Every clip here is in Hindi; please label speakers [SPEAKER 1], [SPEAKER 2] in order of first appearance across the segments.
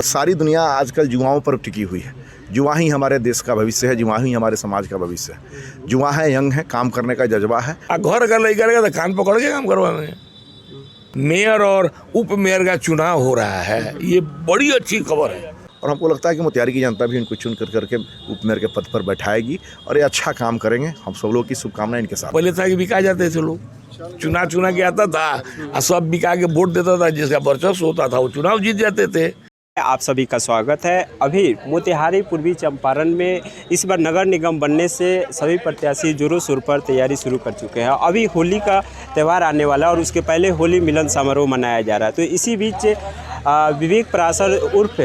[SPEAKER 1] सारी दुनिया आजकल जुआओं पर टिकी हुई है। जुआ ही हमारे देश का भविष्य है, जुआ ही हमारे समाज का भविष्य है। जुआ है, यंग है, काम करने का जज्बा है।
[SPEAKER 2] घर अगर नहीं करेगा तो कान पकड़ के काम करवाएंगे। मेयर और उप मेयर का चुनाव हो रहा है, ये बड़ी अच्छी खबर है।
[SPEAKER 1] और हमको लगता है कि मोतिहारी की जनता भी इनको चुन करके उप मेयर के पद पर बैठाएगी और ये अच्छा काम करेंगे। हम सब लोगों की शुभकामनाएं इनके साथ।
[SPEAKER 2] पहले था कि बिका जाते थे लोग, चुना के आता था और सब बिका के वोट देता था, जिसका वर्चस्व होता था वो चुनाव जीत जाते थे।
[SPEAKER 3] आप सभी का स्वागत है। अभी मोतिहारी पूर्वी चंपारण में इस बार नगर निगम बनने से सभी प्रत्याशी जोरों शोर पर तैयारी शुरू कर चुके हैं। अभी होली का त्यौहार आने वाला है और उसके पहले होली मिलन समारोह मनाया जा रहा है। तो इसी बीच विवेक पराशर उर्फ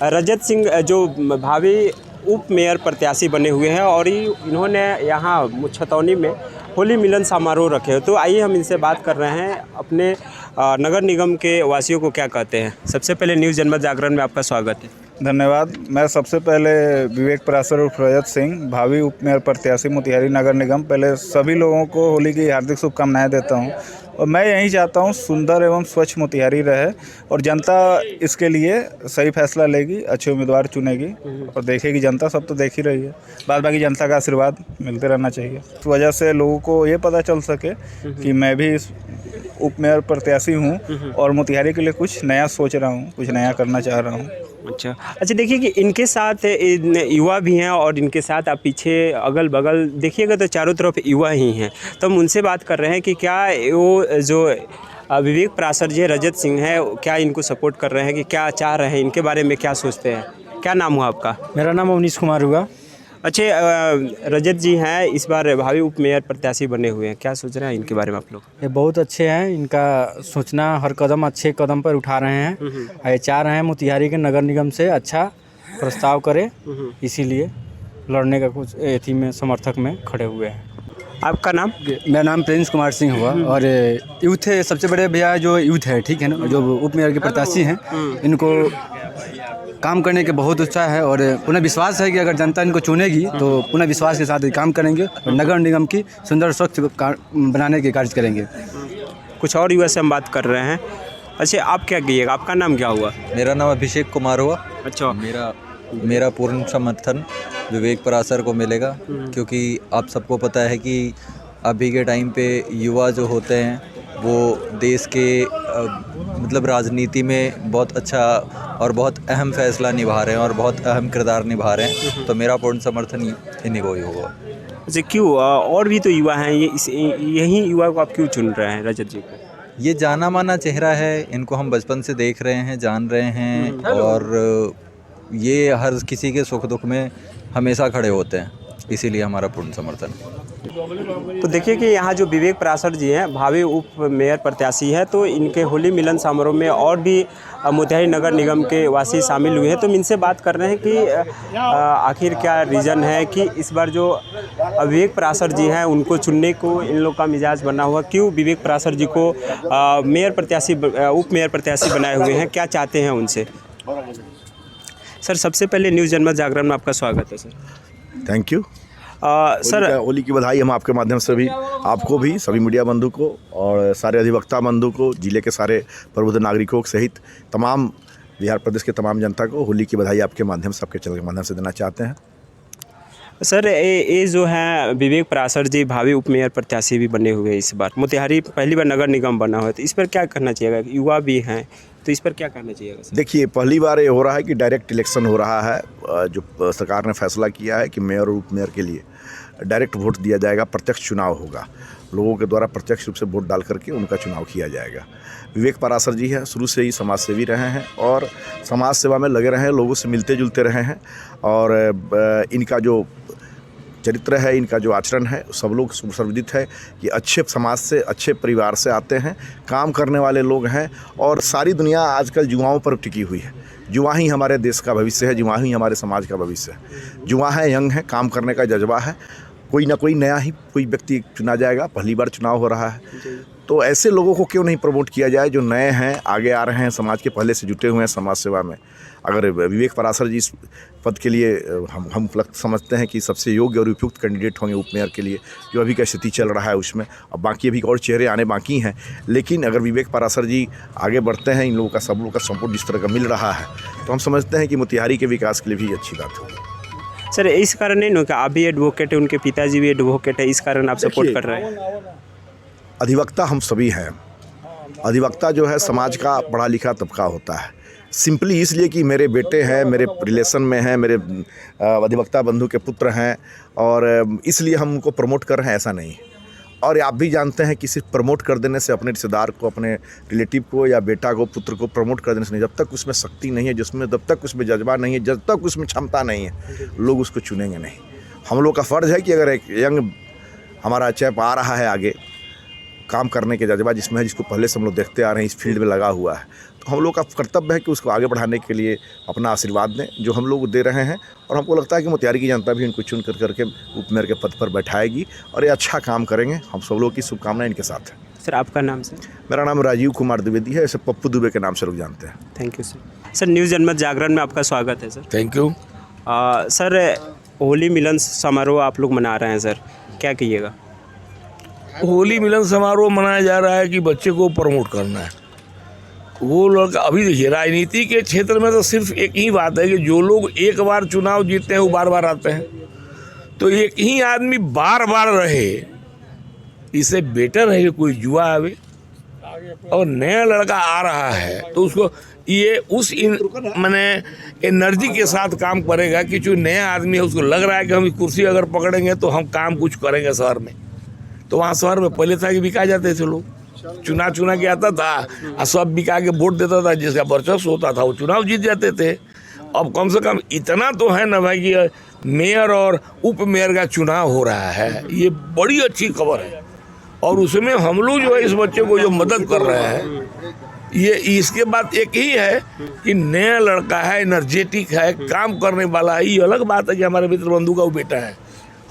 [SPEAKER 3] रजत सिंह जो भावी उप मेयर प्रत्याशी बने हुए हैं और इन्होंने यहाँ छतौनी में होली मिलन समारोह रखे हो। तो आइए हम इनसे बात कर रहे हैं, अपने नगर निगम के वासियों को क्या कहते हैं। सबसे पहले न्यूज़ जनमत जागरण में आपका स्वागत है।
[SPEAKER 4] धन्यवाद। मैं सबसे पहले विवेक पराशर उर्फ रजत सिंह, भावी उप मेयर प्रत्याशी मोतिहारी नगर निगम, पहले सभी लोगों को होली की हार्दिक शुभकामनाएं देता हूं। और मैं यही चाहता हूं सुंदर एवं स्वच्छ मोतिहारी रहे और जनता इसके लिए सही फैसला लेगी, अच्छे उम्मीदवार चुनेगी और देखेगी। जनता सब तो देख ही रही है, बाद बाकी जनता का आशीर्वाद मिलते रहना चाहिए। इस वजह से लोगों को ये पता चल सके कि मैं भी उप मेयर प्रत्याशी हूँ और मोतिहारी के लिए कुछ नया सोच रहा हूँ, कुछ नया करना चाह रहा हूँ।
[SPEAKER 3] अच्छा देखिए कि इनके साथ युवा भी हैं और इनके साथ आप पीछे अगल बगल देखिएगा तो चारों तरफ युवा ही हैं। तो हम उनसे बात कर रहे हैं कि क्या वो जो विवेक पराशर जी रजत सिंह है, क्या इनको सपोर्ट कर रहे हैं, कि क्या चाह रहे हैं, इनके बारे में क्या सोचते हैं। क्या नाम हुआ आपका?
[SPEAKER 5] मेरा नाम अवनीश कुमार हुआ।
[SPEAKER 3] अच्छा रजत जी हैं, इस बार भावी उप मेयर प्रत्याशी बने हुए हैं, क्या सोच रहे हैं इनके बारे में आप लोग?
[SPEAKER 5] ये बहुत अच्छे हैं, इनका सोचना हर कदम अच्छे कदम पर उठा रहे हैं। ये चाह रहे हैं मोतिहारी के नगर निगम से अच्छा प्रस्ताव करें, इसीलिए लड़ने का कुछ एथी में समर्थक में खड़े हुए हैं।
[SPEAKER 3] आपका नाम?
[SPEAKER 5] मेरा नाम प्रिंस कुमार सिंह हुआ और यूथ है, सबसे बड़े भैया जो यूथ है, ठीक है ना, जो उप मेयर के प्रत्याशी हैं, इनको काम करने के बहुत उत्साह है और पुनः विश्वास है कि अगर जनता इनको चुनेगी तो पुनः विश्वास के साथ काम करेंगे और नगर निगम की सुंदर स्वच्छ बनाने के कार्य करेंगे।
[SPEAKER 3] कुछ और युवा से हम बात कर रहे हैं। अच्छा आप क्या कहिएगा, आपका नाम क्या हुआ?
[SPEAKER 6] मेरा नाम अभिषेक कुमार हुआ।
[SPEAKER 3] अच्छा,
[SPEAKER 6] मेरा पूर्ण समर्थन विवेक पराशर को मिलेगा, क्योंकि आप सबको पता है कि अभी के टाइम पे युवा जो होते हैं वो देश के मतलब राजनीति में बहुत अच्छा और बहुत अहम फैसला निभा रहे हैं और बहुत अहम किरदार निभा रहे हैं। तो मेरा पूर्ण समर्थन इन्हीं को ही होगा।
[SPEAKER 3] अच्छा क्यों, और भी तो युवा हैं, यही युवा को आप क्यों चुन रहे हैं रजत जी को?
[SPEAKER 6] ये जाना माना चेहरा है, इनको हम बचपन से देख रहे हैं, जान रहे हैं और ये हर किसी के सुख दुख में हमेशा खड़े होते हैं, इसीलिए हमारा पूर्ण समर्थन है।
[SPEAKER 3] तो देखिए कि यहाँ जो विवेक पराशर जी हैं भावी उप मेयर प्रत्याशी है, तो इनके होली मिलन समारोह में और भी मोतिहारी नगर निगम के वासी शामिल हुए हैं। तो हम इनसे बात कर रहे हैं कि आखिर क्या रीज़न है कि इस बार जो विवेक पराशर जी हैं उनको चुनने को इन लोग का मिजाज बना हुआ, क्यों विवेक पराशर जी को मेयर प्रत्याशी उप मेयर प्रत्याशी बनाए हुए हैं, क्या चाहते हैं उनसे। सर सबसे पहले न्यूज़ जनमत जागरण में आपका स्वागत है। Sir
[SPEAKER 1] thank you.
[SPEAKER 3] Sir
[SPEAKER 1] Holi की बधाई हम आपके माध्यम से भी आपको भी, सभी मीडिया बंधु को और सारे अधिवक्ता बंधु को, जिले के सारे प्रबुद्ध नागरिकों सहित तमाम बिहार प्रदेश के तमाम जनता को होली की बधाई आपके माध्यम से, आपके चैनल के माध्यम से देना चाहते हैं।
[SPEAKER 3] सर ये जो है विवेक पराशर जी भावी उप मेयर प्रत्याशी भी बने हुए हैं इस बार, मोतिहारी पहली बार नगर निगम बना हुआ है, तो इस पर क्या करना चाहिएगा? युवा भी हैं तो इस पर क्या करना चाहिए?
[SPEAKER 1] देखिए पहली बार ये हो रहा है कि डायरेक्ट इलेक्शन हो रहा है। जो सरकार ने फैसला किया है कि मेयर और उप मेयर के लिए डायरेक्ट वोट दिया जाएगा, प्रत्यक्ष चुनाव होगा, लोगों के द्वारा प्रत्यक्ष रूप से वोट डाल करके उनका चुनाव किया जाएगा। विवेक पराशर जी हैं, शुरू से ही समाज सेवी रहे हैं और समाज सेवा में लगे रहे हैं, लोगों से मिलते जुलते रहे हैं और इनका जो चरित्र है, इनका जो आचरण है, सब लोग सर्वविदित है कि अच्छे समाज से, अच्छे परिवार से आते हैं, काम करने वाले लोग हैं और सारी दुनिया आजकल जुआओं पर टिकी हुई है। जुआ ही हमारे देश का भविष्य है, जुआ ही हमारे समाज का भविष्य है। जुआ है, यंग है, काम करने का जज्बा है कोई ना कोई नया ही कोई व्यक्ति चुना जाएगा, पहली बार चुनाव हो रहा है, तो ऐसे लोगों को क्यों नहीं प्रमोट किया जाए जो नए हैं, आगे आ रहे हैं, समाज के पहले से जुटे हुए हैं समाज सेवा में। अगर विवेक पराशर जी इस पद के लिए हम समझते हैं कि सबसे योग्य और उपयुक्त कैंडिडेट होंगे उप मेयर के लिए, जो अभी का स्थिति चल रहा है उसमें। अब बाकी अभी और चेहरे आने बाकी हैं, लेकिन अगर विवेक पराशर जी आगे बढ़ते हैं, इन लोगों का सब लोगों का सपोर्ट जिस तरह का मिल रहा है, तो हम समझते हैं कि मोतिहारी के विकास के लिए भी अच्छी बात होगी।
[SPEAKER 3] सर इस कारण नहीं ना कि आप भी एडवोकेट है, उनके पिताजी भी एडवोकेट है, इस कारण आप सपोर्ट कर रहे हैं?
[SPEAKER 1] अधिवक्ता हम सभी हैं। अधिवक्ता जो है समाज का पढ़ा लिखा तबका होता है। सिंपली इसलिए कि मेरे बेटे हैं, मेरे रिलेशन में हैं, मेरे अधिवक्ता बंधु के पुत्र हैं, और इसलिए हम उनको प्रमोट कर रहे हैं, ऐसा नहीं। और आप भी जानते हैं कि सिर्फ प्रमोट कर देने से अपने रिश्तेदार को, अपने रिलेटिव को या बेटा को, पुत्र को प्रमोट कर देने से नहीं, जब तक उसमें शक्ति नहीं है, जब तक उसमें जज्बा नहीं है, जब तक उसमें क्षमता नहीं है, लोग उसको चुनेंगे नहीं। हम लोग का फ़र्ज़ है कि अगर एक यंग हमारा चैप आ रहा है आगे, काम करने के जज्बा जिसमें है, जिसको पहले से हम लोग देखते आ रहे हैं, इस फील्ड में लगा हुआ है, तो हम लोग का कर्तव्य है कि उसको आगे बढ़ाने के लिए अपना आशीर्वाद दें, जो हम लोग दे रहे हैं। और हमको लगता है कि मोतिहारी की जनता भी इनको चुन करके उप मेयर के पद पर बैठाएगी और ये अच्छा काम करेंगे। हम सब लोग की शुभकामनाएं इनके साथ है।
[SPEAKER 3] सर आपका नाम सर?
[SPEAKER 1] मेरा नाम राजीव कुमार द्विवेदी है, इसे पप्पू दुबे के नाम से लोग जानते हैं।
[SPEAKER 3] Thank you sir. Sir news Janmat Jagran में आपका स्वागत है sir.
[SPEAKER 2] Thank you.
[SPEAKER 3] Sir Holi मिलन समारोह आप लोग मना रहे हैं सर, क्या कहिएगा?
[SPEAKER 2] होली मिलन समारोह मनाया जा रहा है कि बच्चे को प्रमोट करना है। वो लड़का, अभी देखिए राजनीति के क्षेत्र में तो सिर्फ एक ही बात है कि जो लोग एक बार चुनाव जीतते हैं वो बार बार आते हैं, तो एक ही आदमी बार बार रहे, इससे बेटर है कि कोई युवा आवे और नया लड़का आ रहा है तो उसको ये उस माने एनर्जी के साथ काम करेगा कि जो नया आदमी है उसको लग रहा है कि हम कुर्सी अगर पकड़ेंगे तो हम काम कुछ करेंगे शहर में। तो वहाँ शहर में पहले था कि बिका जाते थे लोग, चुना के आता था और सब बिका के वोट देता था, जिसका वर्चस्व होता था वो चुनाव जीत जाते थे। अब कम से कम इतना तो है ना भाई कि मेयर और उप मेयर का चुनाव हो रहा है, ये बड़ी अच्छी खबर है। और उसमें हम लोग जो है इस बच्चे को जो मदद कर रहे हैं, ये इसके बाद एक ही है कि नया लड़का है, एनर्जेटिक है, काम करने वाला है। ये अलग बात है कि हमारे मित्र बंधु का वो बेटा है,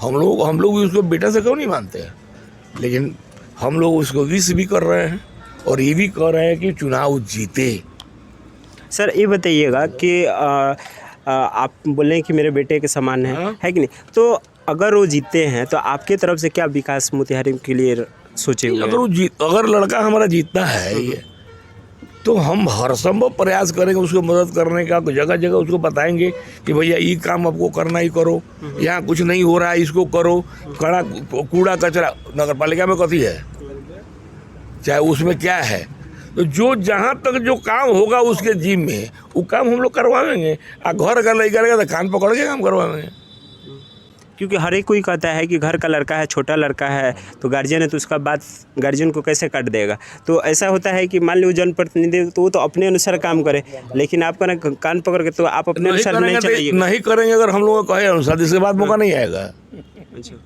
[SPEAKER 2] हम लोग भी उसको बेटा से क्यों नहीं मानते हैं, लेकिन हम लोग उसको विश भी कर रहे हैं और ये भी कर रहे हैं कि चुनाव जीते।
[SPEAKER 3] सर ये बताइएगा कि आप बोले कि मेरे बेटे के समान है कि नहीं, तो अगर वो जीतते हैं तो आपके तरफ से क्या विकास मोतिहारी के लिए सोचे हुए हैं?
[SPEAKER 2] अगर लड़का हमारा जीतता है ये, तो हम हर संभव प्रयास करेंगे उसको मदद करने का। जगह जगह उसको बताएंगे कि भैया ये काम आपको करना ही करो, यहाँ कुछ नहीं हो रहा है इसको करो। कूड़ा कचरा नगर पालिका में कथी है, चाहे उसमें क्या है, तो जो जहाँ तक जो काम होगा उसके जिम में वो काम हम लोग करवाएंगे। घर अगर नहीं करेगा तो कान पकड़ के काम करवाएंगे।
[SPEAKER 3] क्योंकि हर एक कोई कहता है कि घर का लड़का है, छोटा लड़का है, तो गार्जियन है तो उसका बात गार्जियन को कैसे काट देगा। तो ऐसा होता है कि मान लो जनप्रतिनिधि तो वो तो अपने अनुसार काम करे, लेकिन आपका ना कान पकड़ के तो आप अपने अनुसार नहीं चलाइएगा।
[SPEAKER 2] नहीं करेंगे अगर हम लोगों को कहे अनुसार, इसके बाद मौका नहीं आएगा।
[SPEAKER 3] अच्छा,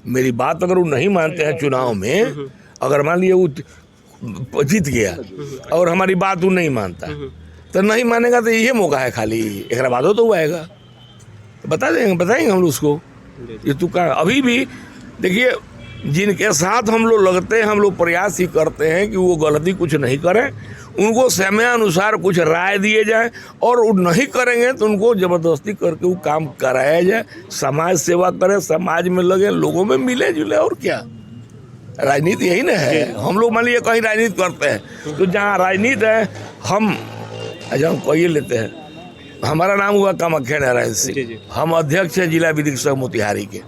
[SPEAKER 2] मेरी बात अगर वो नहीं मानते हैं चुनाव में, अगर मान लिए वो जीत गया और हमारी बात वो नहीं मानता तो नहीं मानेगा, तो ये मौका है खाली, एक बाद हो तो वो आएगा, तो बताएंगे हम लोग उसको। ये तो का अभी भी देखिए, जिनके साथ हम लोग लगते हैं, हम लोग प्रयास ही करते हैं कि वो गलती कुछ नहीं करें, उनको समय अनुसार कुछ राय दिए जाए, और वो नहीं करेंगे तो उनको ज़बरदस्ती करके वो काम कराया जाए। समाज सेवा करें, समाज में लगे, लोगों में मिले जुले, और क्या राजनीति यही ना है। हम लोग मान लीजिए कहीं राजनीति करते हैं तो जहाँ राजनीति है हम कहिए लेते हैं, हमारा नाम हुआ कामाख्या नारायण सिंह, हम अध्यक्ष हैं जिला विधिक संघ मोतिहारी के।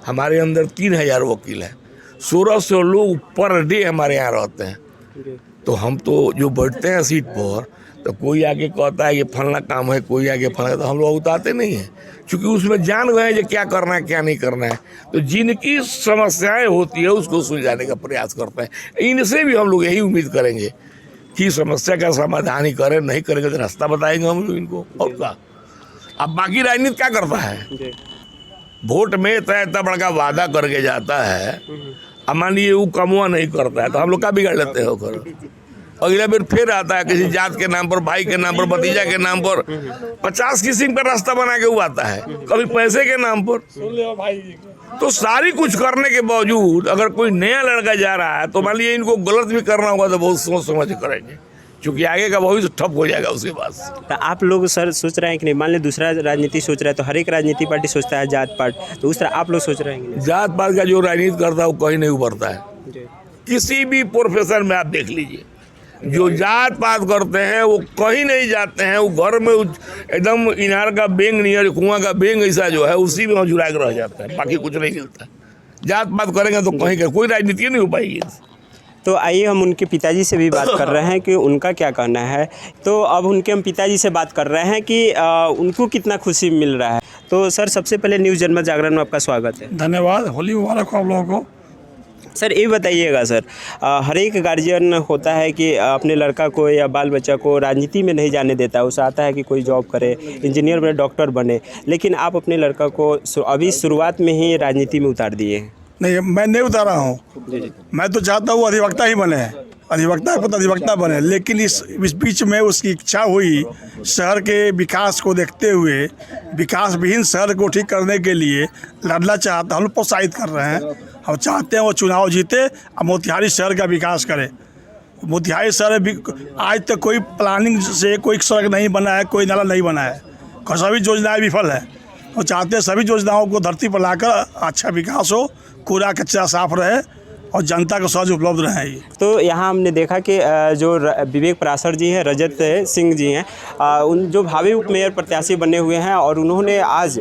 [SPEAKER 2] हमारे अंदर 3000 वकील हैं, 1600 लोग पर डे हमारे यहाँ रहते हैं। तो हम तो जो बैठते हैं सीट पर, तो कोई आके कहता है ये फलना काम है, कोई आके फलना, तो हम लोग उतारते नहीं हैं, क्योंकि उसमें जान गए जो क्या करना है क्या नहीं करना है। तो जिनकी समस्याएं होती है उसको सुलझाने का प्रयास करते हैं। इनसे भी हम लोग यही उम्मीद करेंगे कि समस्या का समाधान ही करें, नहीं करेंगे तो रास्ता बताएंगे हम लोग इनको, और क्या। अब बाकी राजनीति क्या करता है, वोट में इतना बड़ा वादा करके जाता है, अब मान लीजिए वो कमुआ नहीं करता है तो हम लोग क्या बिगाड़ लेते हैं। अगला बेर फिर आता है किसी जात के नाम पर, भाई के नाम पर, भतीजा के नाम पर, 50 किस्म का रास्ता बना के वो आता है, कभी पैसे के नाम पर। तो सारी कुछ करने के बावजूद अगर कोई नया लड़का जा रहा है तो मान लीजिए इनको गलत भी करना होगा तो बहुत सोच समझ के करेंगे, क्योंकि आगे का भविष्य ठप हो जाएगा उसके पास।
[SPEAKER 3] तो आप लोग सर सोच रहे हैं कि नहीं, मान लीजिए दूसरा राजनीति सोच रहा है तो हर एक राजनीति पार्टी सोचता है जात पात, तो उस तरह आप लोग सोच रहे हैं कि नहीं?
[SPEAKER 2] जात पात का जो राजनीति करता है वो कहीं नहीं उभरता है। किसी भी प्रोफेशन में आप देख लीजिए, जो जात पात करते हैं वो कहीं नहीं जाते हैं, वो घर में एकदम इनार का बेंग नहीं, कुआं का बेंग ऐसा जो है उसी में जुड़ा के रह जाता है, बाकी कुछ नहीं मिलता। जात पात करेंगे तो कहीं कोई राजनीति नहीं हो पाएगी।
[SPEAKER 3] तो आइए हम उनके पिताजी से भी बात कर रहे हैं कि उनका क्या कहना है। तो अब उनके हम पिताजी से बात कर रहे हैं कि उनको कितना खुशी मिल रहा है। तो सर सबसे पहले न्यूज़ जनमत जागरण में आपका स्वागत है।
[SPEAKER 7] धन्यवाद, होली मुबारक हो आप लोगों को।
[SPEAKER 3] सर ये बताइएगा सर, हर एक गार्जियन होता है कि अपने लड़का को या बाल बच्चा को राजनीति में नहीं जाने देता है, उसे आता है कि कोई जॉब करे, इंजीनियर बने, डॉक्टर बने, लेकिन आप अपने लड़का को अभी शुरुआत में ही राजनीति में उतार दिए हैं।
[SPEAKER 7] नहीं, मैं नहीं उतारा हूँ, मैं तो चाहता हूँ अधिवक्ता ही बने, अधिवक्ता बने, लेकिन इस बीच में उसकी इच्छा हुई शहर के विकास को देखते हुए, विकास विहीन शहर को ठीक करने के लिए लड़ना चाहता, हम लोग प्रोत्साहित कर रहे हैं। हम चाहते हैं वो चुनाव जीते और मोतिहारी शहर का विकास करे। मोतिहारी शहर आज तक कोई प्लानिंग से कोई सड़क नहीं बना है, कोई नाला नहीं बना है, सभी योजनाएं विफल है। वो चाहते हैं सभी योजनाओं को धरती पर लाकर अच्छा विकास हो, कूड़ा कचरा साफ रहे और जनता को सहज उपलब्ध रहे।
[SPEAKER 3] तो यहाँ हमने देखा कि जो विवेक पराशर जी हैं, रजत सिंह जी हैं, उन जो भावी उप मेयर प्रत्याशी बने हुए हैं और उन्होंने आज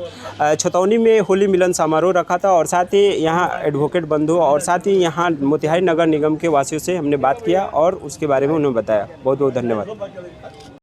[SPEAKER 3] छतौनी में होली मिलन समारोह रखा था और साथ ही यहाँ एडवोकेट बंधु और साथ ही यहाँ मोतिहारी नगर निगम के वासियों से हमने बात किया और उसके बारे में उन्होंने बताया। बहुत बहुत धन्यवाद।